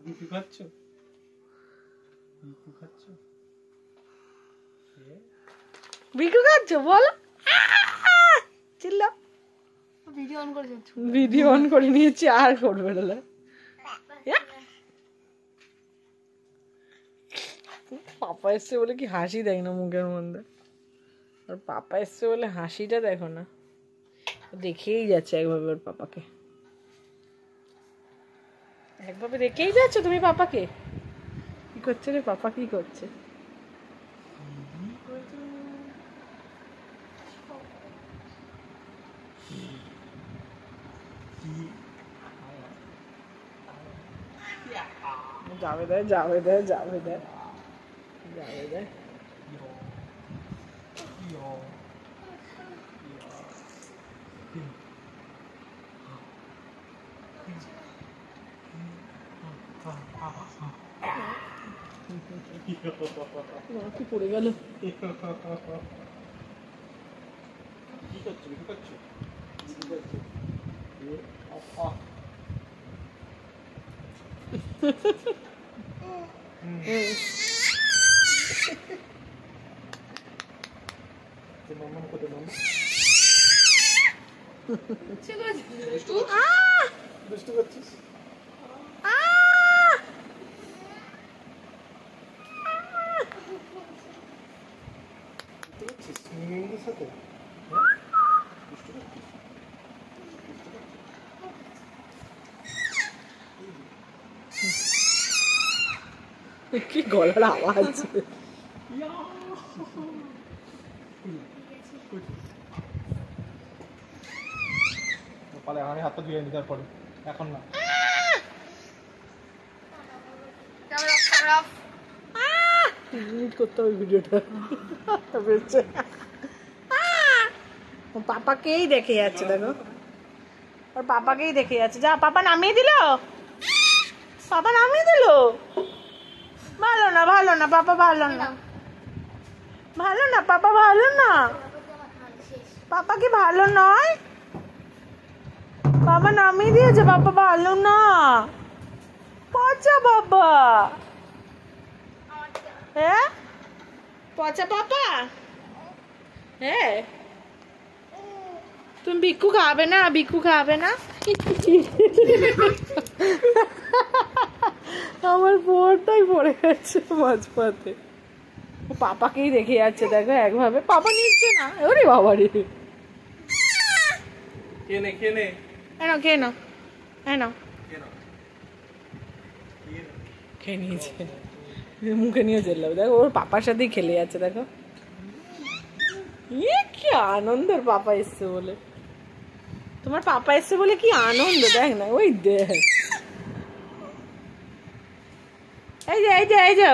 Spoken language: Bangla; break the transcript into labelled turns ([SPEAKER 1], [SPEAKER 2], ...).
[SPEAKER 1] বিকু খাচ্ছ? বিকু খাচ্ছ?
[SPEAKER 2] বিকু খাচ্ছ বলো? চিল্লা। ভিডিও অন করে নিয়েছি, আর করবে না। পাপা এসছে বলে কি হাসি দেয় না মুখের মধ্যে, আর পাপা এসছে বলে হাসিটা দেখো না, দেখেই যাচ্ছে একভাবে ওর পাপাকে, একভাবে দেখেই যাচ্ছ তুমি পাপাকে। কি করছে রে পাপা, কি করছে? যাবে দেয়, যাবে দেয়, যাবে দেয়, যাবে দেয়। কি পড়ে গেল?
[SPEAKER 1] কি করছো? কি করছো? কি করছো? দুষ্টু করছিস? সাথে
[SPEAKER 2] কি গলার আওয়াজ!
[SPEAKER 1] পালে আমি হাতটা ধুয়ে নি, তারপরে এখন না।
[SPEAKER 2] করতে হবে ভিডিওটা। পাপাকেই দেখে যাচ্ছে, দেখো ওর পাপাকেই দেখে যাচ্ছে। যা, পাপা নামিয়ে দিল, পাপা নামিয়ে দিল। ভালো না, ভালো না পাপা, ভালো না, ভালো না পাপা, ভালো না পাপা, কি ভালো নয়? বাবা নামিয়ে দিয়েছে, বাবা ভালো না, পচা বাবা। হ্যাঁ পচা পাপা। হ্যাঁ তুমি বিকু খাবে না, বিকু খাবে না। আমার বোরটাই পড়ে গেছে মাঝপথে। পাপাকেই দেখে যাচ্ছে, দেখো একভাবে। পাপা নিচ্ছে না, ওরে বাবা রে।
[SPEAKER 1] কেনে কেনে
[SPEAKER 2] এনো খেয়ে নাও, এনো খেয়ে নিয়েছে, মুখে নিয়ে চললাম। দেখো ওর পাপার সাথেই খেলে যাচ্ছে, দেখো কি আনন্দ ওর পাপা এসছে বলে। তোমার পাপা এসছে বলে কি আনন্দ, দেখ না, ওই দেখ, এই যে এই যে এই যে।